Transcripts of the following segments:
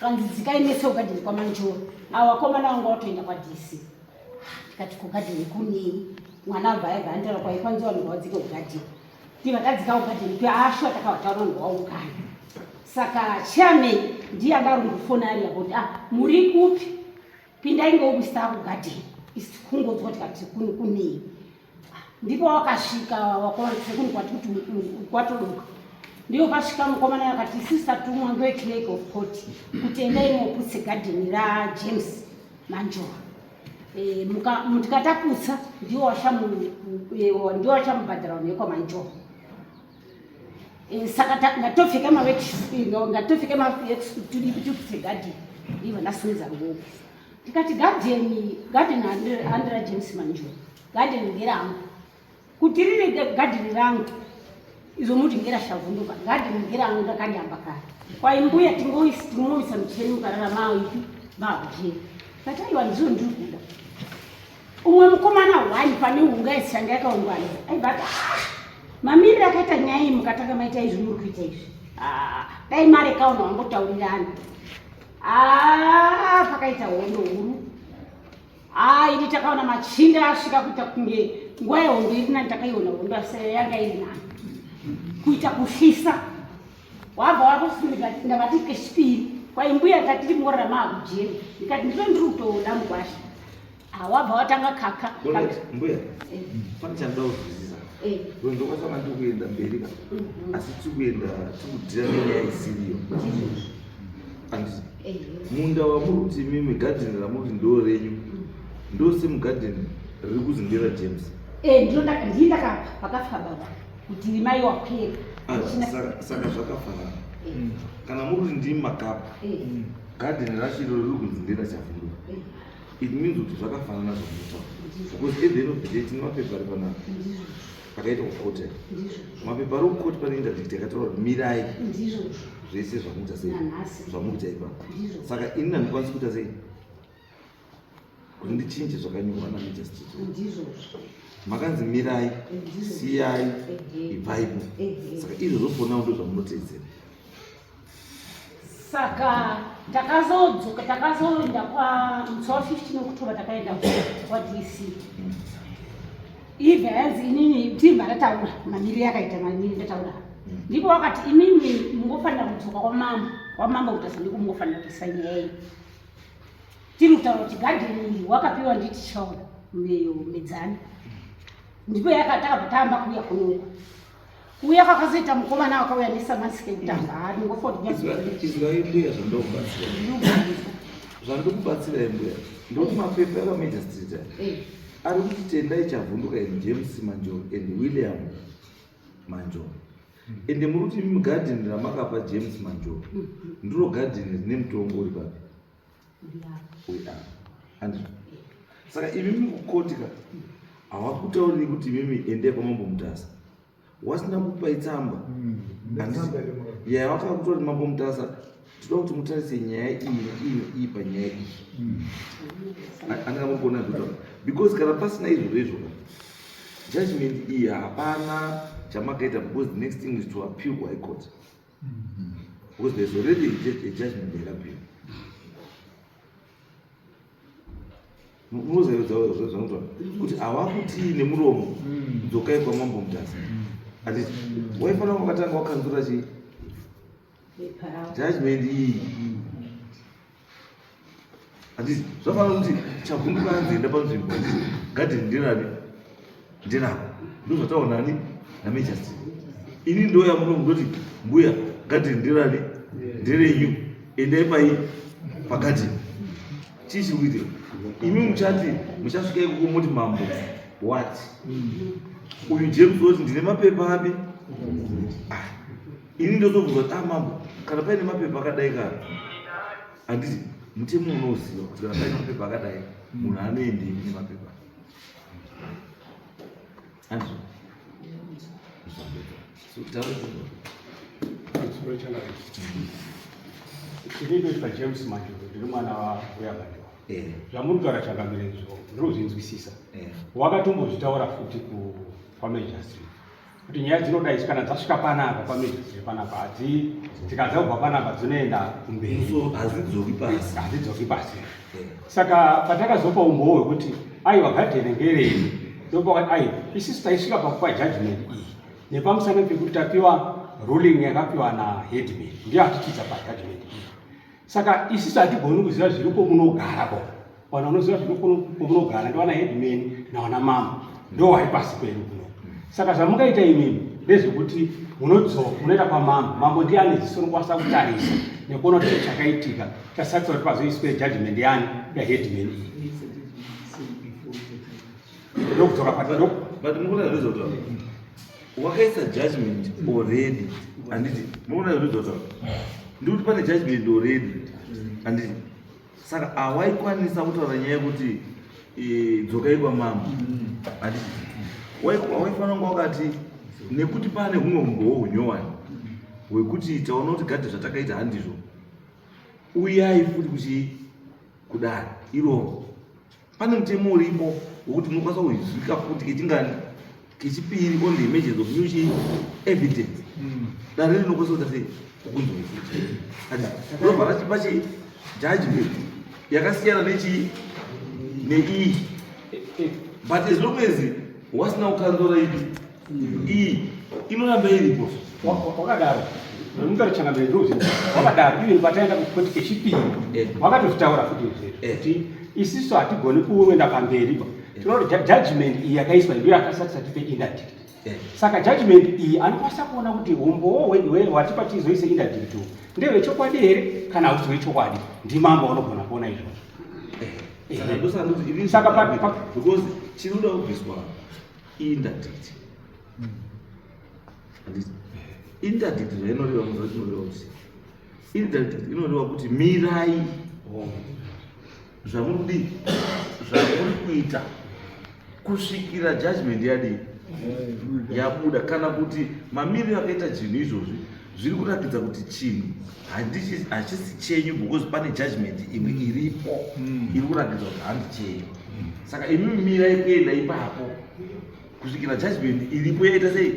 Kanzikainese ugadini kwa Manjoro. Awakomana wangu watoenda kwa DC. Tikati kugadini kuni mwana vaega andira kwa ikwanzo wangodzike ugadini. Tivakadzika ugadini kwa asho atakawataura ngwaungana. Saka chame ndiye adarungufona ari yaboti muri kupi pindai ngoubusta kugadini. Isikungodzwa tikati kuni. Ndipo wakasvika wakaonekse kuni kwati kuti kwatodoka. Ndio kasvika mukomana yakati sister tumwa ngewe clerk of court kuti endai moputse garden ra James Manjoro. Mutikataputsa ndio washamubhadhara uneko Manjoro. Saka ngatofika ngatofika tuputse garden ivo ndasinza ngoko. Tikati garden andira James Manjoro. Garden ngerangu. Kuti riri garden rangu izo muti ngera shavunduka garden ngerangu ndakanyamba kare. Kwa imbuya tingoisa mcheni mukararama ipi makucheni. Kataiwa ndizo ndikuda. Umwe mukomana wani pane unga isanga yakaungana. Aibata mamiri akaita nyaya mukataka maita izvi muri kuita izvi. Dai mari kaona wambotaurirana. Pakaita hondo huru. Ini takaona machinda asvika kuita kunge nguva yehondo iri nani takaiona hondo asi yanga iri nani. Kuita kufisa. Wabva wakusumika ndakati kechipiri. Kwa imbuya tatiri morara maakujeni. Ndikati ndiro ndiri kutoona mugwasha. Wabva watanga kaka. Mbuya. Pane chandoda kuzwisisa. Ndo kwasanga ndiri kuenda mberi ka. Asi tiri kuenda tikudhira nenyaya isiriyo. Munda wamuri kuti mimi garden ramuri ndo renyu. Ndo semugarden riri kuzindira James. Ndindaka pakafika baba. Kuti mai wapera. Saka zvakafanana. Kana muri kuti ndimi makapa. Garden rachiro riri kuzindira chavunduka. It means kuti zvakafanana zvamunotaura. Because at the end of the day tine mapepa ari panapa. Pakaita kukota. Mapepa ari kukoti pane interdict yakataura kuti mirai. Zvese zvamuita sei. Zvamuita ipapo. Saka ini handikwanisi kuita sei. Kuti ndichinje zvakanyorwa naMajesty. Makanzi mirai, siyai, ibvaipo. Saka izvo zvofona ndo zvamunotedzera. Saka takazoenda kwa mutsa 15 October takaenda kwa DC. Ibva yanzi inini timba ndataura mamiri yakaita mamiri ndataura. Ndipo wakati imimi mungofanira kudzoka kwamambo kuti azondiko mungofanira kusaina yeye. Tiri kutaura kuti garden wakapiwa nditi chaura medzani. Ndipo takatamba kuuya kunoku. Kuuya kwakazoita mukomana wakauya nesamasike kutanga ndingofoti Israeli zvandokubatsira. Zvandokubatsira imbuya. Ndokuti mapepa akaMajesty ari kuti tendai chavhunduka James Manjoro and William Manjoro. Ende muri kuti mimi garden ramakapa James Manjoro ndiro garden rine mutombo uri papi. Saka imimi kukotika hawakutauri kuti mimi ende kwamambo Mutasa. Wasina kupa itsamba. Wakakutora kuti mambo Mutasa toda kuti mutarise nyaya iyi panyaya iyi. Andingamugona kutaura. Because kana pasina izvozvo judgment iyi hapana chamakaita, because the next thing is to appeal to High Court. Because there's already a judgment yakapiwa. Munozaizvazvanotaura kuti havakuti nemuromo dzokai kwamambo Mutasa. Ati waifanira wakatanga wakanzura chii judgment iyi. Ati zvafanira kuti chavhunduka anzenda panzvimbo garden ndirani ndinako ndozvataura nani naMajesty. Ini ndo yamunongoti mbuya garden ndirani nderenyu endai pai pagarden. Chii chiri kuitika? Imi muchasvika ikoko muti mambo what? Uyu James woti ndine mapepa api? Ini ndozobvunza kuti mambo kana paine mapepa akadai kana handiti mutemo unoziva kuti kana paine mapepa akadai munhu anoendei nemapepa. Handizvo? Chinoitwa James Manjoro ndiri mwana waYamanjoro. Zvamuri kutaura changamire izvo ndiro zvinzwisisa. Wakatombozvitaura futi kwaMajesty kuti nyaya dzinodai kana dzasvika panapa pamejisi panapa tikadzabva panapa dzinoenda kumberi hadzidzoki pasi. Saka patakazopa umboo hwekuti aiwa gadheni ngerei ndopa ai isusu taisvika pakupa judgment iyi nepamusana pekuti tapiwa ruling yakapiwa naheadman ndiyo atitiza pajudgment iyi. Saka isusu hatigoni kuziva zviri komunogarapo vanhu vanoziva zviri komunogara ndivana headman navana mama ndo vari pasi pedu kuno. Saka zvamungaita imimi ndezvekuti munoita pamambo, mambo ndiye ane ziso rinokwanisa kutarisa nekuona kuti chakaitika chasatisa kuti pazoiswe judgment yani yaheadman iyi ndokudzoka patino. But mukuna rezota wakaisa judgment already anditi mukuna rezota ndikuti pane judgment already anditi saka awaikwanisa kutaura nyaya yekuti dzokai kwamambo anditi waifanira kunge wakati nekuti pane humwe umboo hunyowani hwekuti taona kuti gadhe zvatakaita handizvo uyai futi kuchi kudai iro pane mutemo uripo wekuti munokwanisa kuzvika futi kechingani kechipiri on the images of new evidence dare rinokwanisa kuita sei kukunzwa futi robva rachipachi judgment yakasiyana neii but as long as wasina kukanzora iyi inoramba iripo wakadaro mungarichangambire ndozi wakadaro iwe pataenda kuti kechipiri wakatozvitaura futi kuti isusu hatigoni kuenda pamberi tinoti judgment iyi yakaiswa ndiyo yakasatisa tipe interdict. Saka judgment iyi anokwanisa kuona kuti umboo hwatipa tizoise interdict ndewechokwadi here kana hausi wechokwadi ndimambo vanogona kuona izvozvo. Saka because chinoda kubviswa interdict interdict zvainoreva muzachinoreva kuti interdict inoreva kuti mirai zvamuri kuita kusvikira judgment yadi yabuda kana kuti mamiriro akaita chinhu izvozvi zviri kuratidza kuti chinhu hachisi chenyu because pane judgment imwe iripo iri kuratidza kuti handi chenyu. Saka imi mirai kuenda ipapo kusvikira judgment iripo yaita sei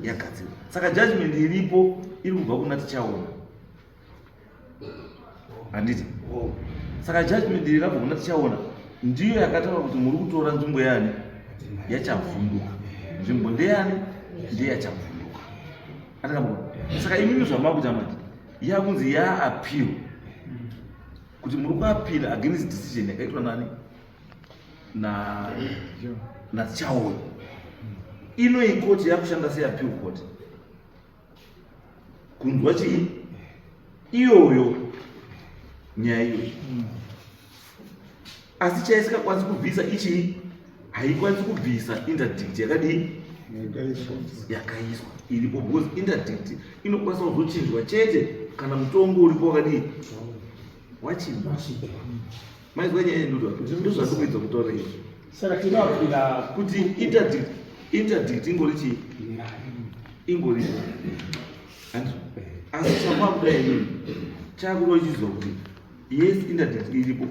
yagadzirwa. Saka judgment iripo iri kubva kuna tichaona handiti. Saka judgment irikabva kuna tichaona ndiyo yakataura kuti muri kutora nzvimbo yani yachavhunduka, nzvimbo ndeyani ndeyachavhunduka. Saka imimi zvamakuita mati yakunzi yaappeal kuti muri kuappeal against decision yakaitwa nani natichaona. Ino ikoti yakushanda seappeal court kunzwa chii iyoyo nyaya iyoyo, asi chaisingakwanisi kubvisa ichii haikwanisi kubvisa interdict yakadii yakaiswa iripo because interdict inokwanisa kuzochinjwa chete kana mutongo uripo wakadii wachinjwa. Maizwa nyaya yedu ndozvandikuedza kutaura izvi. Saka tinoabvira kuti interdict ingori chii ingori asi chamakuda inini chakurochizwa kuti yes interdict iripo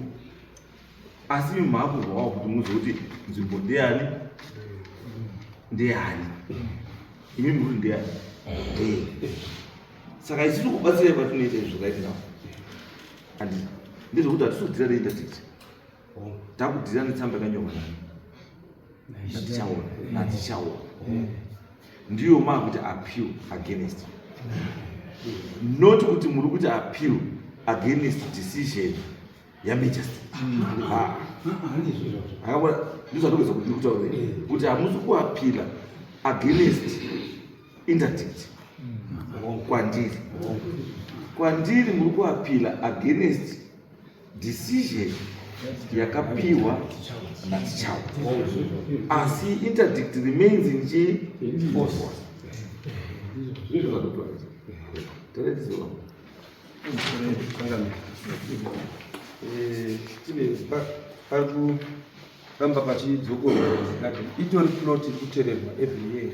asi makurwawo kuti muzive kuti nzvimbo ndeyani ndeyani imimi kuti ndeyani. Saka isiri kubatsirai patinoita izvo right now handiti ndezvokuti hatisodhira neinterdict takudhira netsamba yakanyorwa natichaona ndiyo maakuti appeal against not kuti muri kuti appeal against decision yamajesty. Ndizvatogeza kuti ndikutaura kuti hamusi kuappeala against interdict kwandiri muri kuappeala against decision yakapiwa natichaona asi interdict remains in force. paramba pachidzokorwa itori plot iri kuteererwa every year.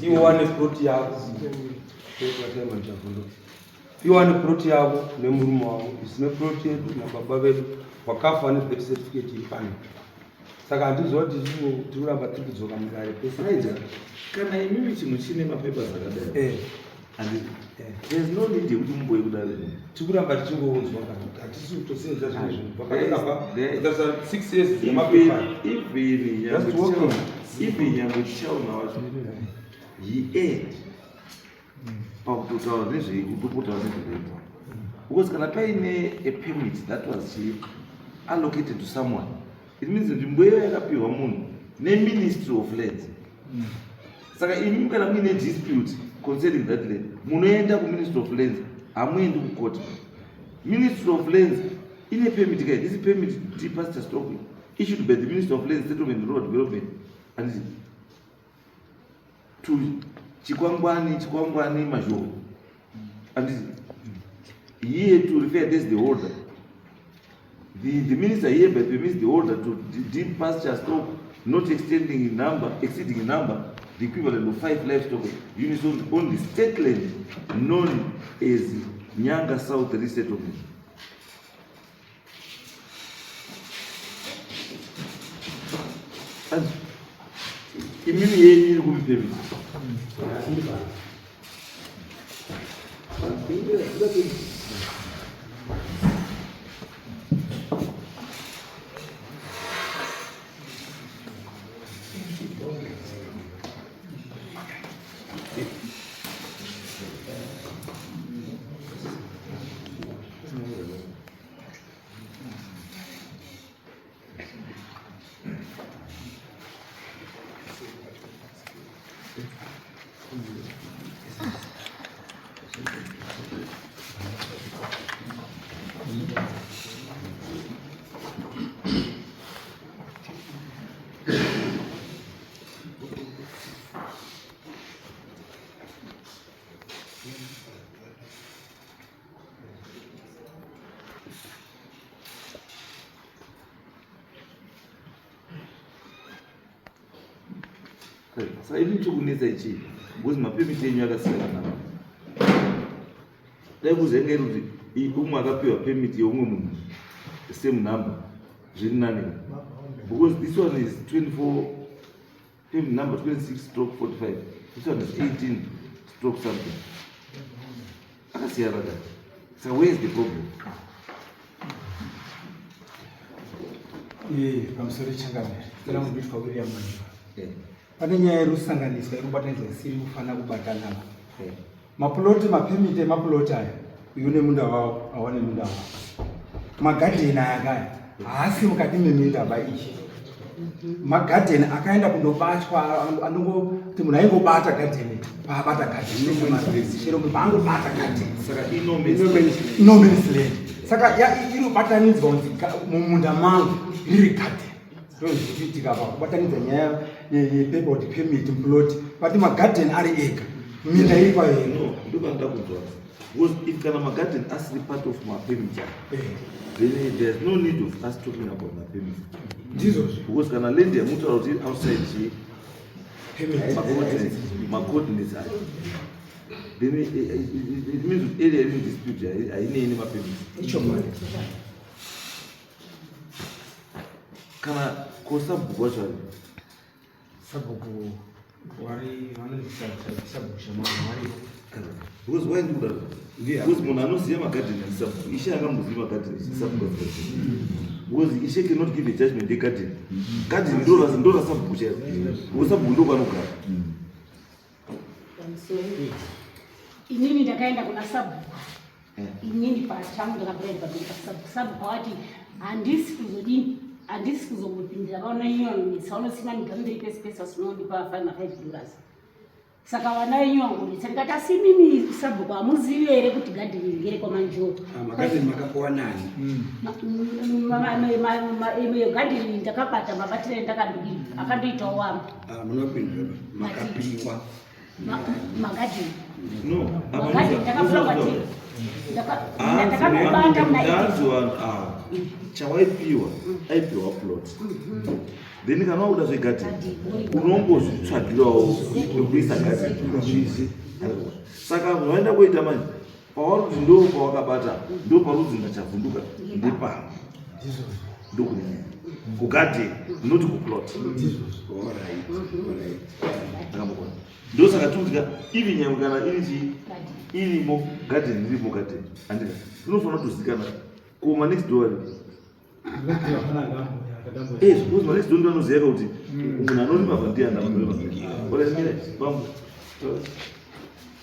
Iwane plot yako iwane plot yako nemurume wavo isine plot yedu nababa vedu wakafa nebirth certificate iri pane saka handizoti tikuramba tiri kudzoka mukare Aija, kana imimi chimwe chine mapepa zakadai there's no need yekuti mumboye kudare tikuramba tichingoudzwa kana hatisi kutosenza zvimwe zvinhu pakadakapa 6 years yemapepa even nyangwe tichaona wacho he aired pakutotaura nezvekutopotaura nezverepa because kana paine a permit that was allocated to someone it means nzvimbo iyo yakapihwa munhu neministry of lands saka imi kana muine dispute concerning that land munoenda kuministry of lands hamuendi kukoti ministry of lands ine permit kai this permit to pasture stock issued by the ministry of lands settlement and rural development and to chikwangwani mazhou and here to refer this the order the minister hereby permits the order to deem pasture stock not exceeding in number the equivalent of 5 livestock units on the state land known as Nyanga South Resettlement. And immediately will be paid. Saka ini chokunetsa ichi because mapemiti enyu akasiyana dai kuzenge kuti umwe akapiwa permit yeumwe munhu same number zviri nani because this one is 24 permit number 26/45 this one is 18 stroke something akasiyana da so where is the problem pamusoro changamira tena mubitwa William Manyika pane nyaya yerusanganiswa yerubatanidza isiri kufanira kubatana mapuloti mapemiti emapuloti aya uyu nemunda wavo awa nemunda wavo magadheni aya akaya haasi mukati memindaba ichi magadheni akaenda kundobatwa anongoti munhu aingobata gadheni paabata gadheni chero munhu paangobata gadheni saka inomenisland saka inobatanidzwa kunzi mumunda mangu riri gadheni ndozvichiitika pakubatanidza nyaya yepaperwork permit plot pati magadheni ari ega minda iri payo ndokanda kunzwa because if kana magarden asiri part of my permit then there's no need of us talking about my permit because kana land yamutaura kuti outside my coordinates are then it means with area in dispute haine mapermit kana kosabhuku wacho ari sabhuku wari vanozisabhuku shamwari because why ndikudaro because munhu anoziva magadheni asabhuku ishe akamboziva magadheni asabhuku because ishe cannot give a judgment yegadheni gadheni ndo rasabhuku chaizo because sabhuku ndokwanogara inini ndakaenda kuna sabhuku inini pachangu ndakaenda pasabhuku sabhuku wati handisi kuzodini handisi kuzomupindira vaona inyonisa unosima migamiro ipesipesi vasinondipa $5 saka vana venyu vangonetsa ndikati asi mimi sabhuku hamuzivi here kuti gadheni ngere kwamanjoo magadheni makapuwa nani gadheni ndakabata mabatiro endakandodii akandoitawo wambo munopindura makapiwa magadheni no magadheni ndakafulakwatira ndakabata muna chawaipiwa aipiwa plot then kana wakuda zvegadheni unombozvitsvagirawo ekuisa gadheni saka zvaenda kuita manje pawakuti ndo pawakabata ndo parudzi ngachavhunduka ndepano ndokunyanya kugarden not kuplot ndakambokona ndosaka tutika ivi nyangwe kana irimo garden irimo garden andika inofanira kutozikana koma next door suppose next door ndanoziva kuti munhu anorima vandianda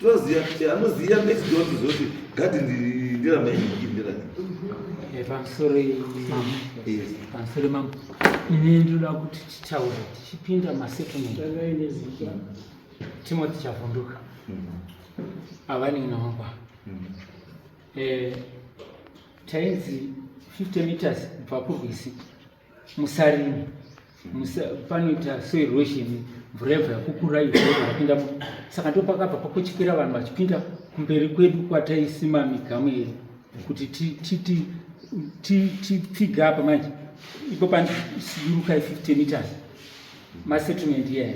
toziya anoziya next door toziva kuti garden ndiramaindira pamusoro mama ine ndoda kuti titaure tichipinda masettlement Timothy chavhunduka avani naomba tainzi 50 meters kubva kurwisi musarimi panoita soil erosion mvura yabva yakukura yapinda saka ndo pakabva pakochikwira vanhu vachipinda kumberi kwedu kwataisima migamu yedu kuti tipfiga apa manje ipo pandirukai 50 meters masettlement iyaya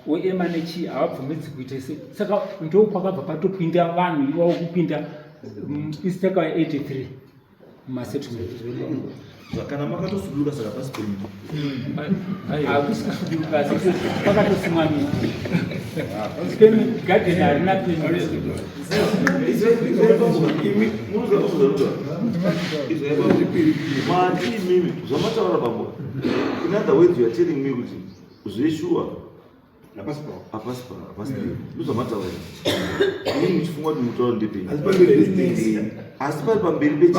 oemanechi havabvumidzi kuita se saka ndo kwakabva patopinda vanhu ivavo kupinda isteka 83 masettlement kana makatosuduruka saka pasi pemito hakusi kusuduruka pakatosimwa miti sikemi garden harina mati mimi zvamataura pambo in other words you are telling me kuti zveshuwa apasi ndozvamataura ini muchifunga kuti mutaura ndepei asi pari pamberi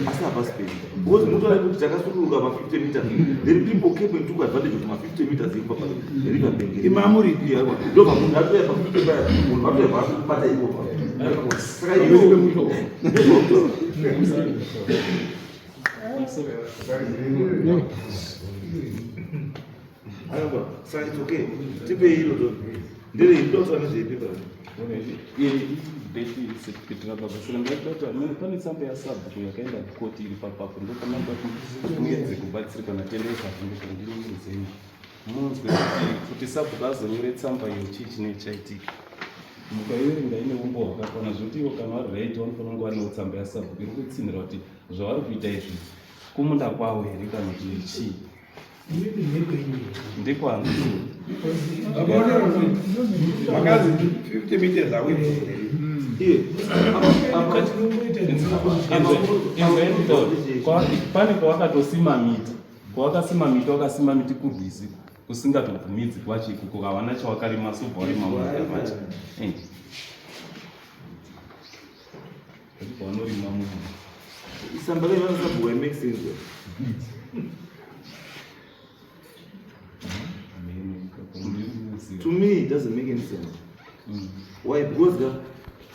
asi hapasi pei because mutaura kuti takasuduruka ma50 meters then people came and took advantage of ma50 meters river bank ndobva munhu atoya pa50 paya munhu atoya paapata ipopa saka saka it's okay tipei ilo to ndere ndotsva nezveipepa pane tsamba yasabhuku yakaenda kukoti iri papapo ndopanamba mwedzi kubatsirika natendesa vhunduka ndinomudzeni munzwe kuti sabhuku azonyore tsamba iyo chii chinenge chaitika mukaiverenga ine umbo hwakakwana zvokuti ivo kana vari right vanofanira kunge vanewo tsamba yasabhuku iri kutsinira kuti zvavari kuita izvi kumunda kwavo here kana kuti chii ndekwangu makazi 50 meters away pane kwawakatosima miti wakasima miti kurwisi kusingatobvumidzi kwachikuko kavana chawakarima sobva warima muakavacha vanorima munhu isamba revanasabhuwa make sense to me it doesn't make any sense why because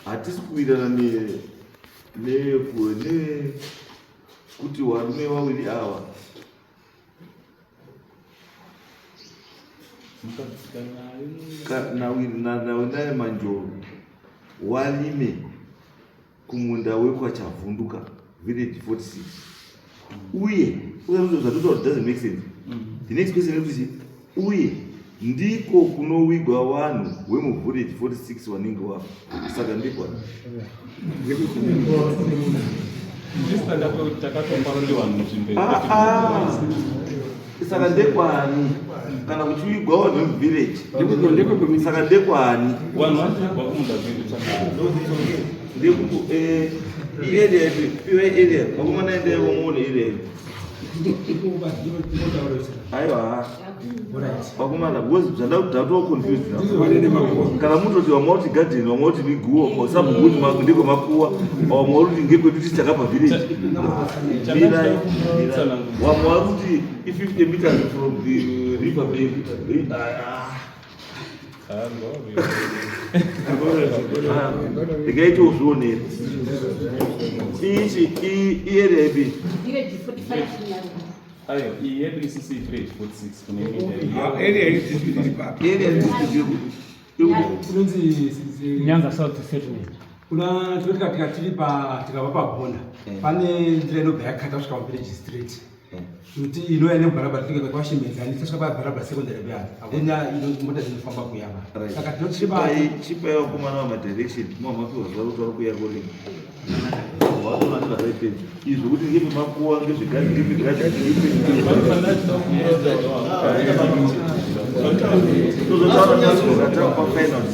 hatisi kuwirirana kuti varume vaviri ava nawe manjoro walime kumunda wekwachavhunduka village 46 uye zvatotaura kuti doesn't make sense the next question ekuti uye ndiko kunowigwa vanhu wemuvillage 46 wanenge wafa saka ndekwani saka ndekwani kana kuti wigwa vanhu vemuvillage saka ndekwani area vakomana endevo muone area aiwa vakomana because zvandakutatoa confused kana mutoti wamauti garden wamauti miguo sabhukuti ndiko makuwa wamauti ngekwedu tichakapa village mirai wamwe wakuti i50 meters from the river bank ndikaito zvionera ichi iarea ipi ayo iyi yedu isisi village 46 kune Nyanza South Settlement. Kuna tukatika tikava pabhona pane nzira inobva yakata kusvika muvillage street kuti inoenda kubarabara tika kwashimedzani tasvika pabarabara secondary beyond hakuna mota dzinofamba kuyava saka chipai vakomana vamadirection mamapiwa zuva kuti vari kuya kuringa watoona ndikasaipedza izvo kuti ngepemakuwa ngezvegadi ngezvegadi tozotaura nazo pafinance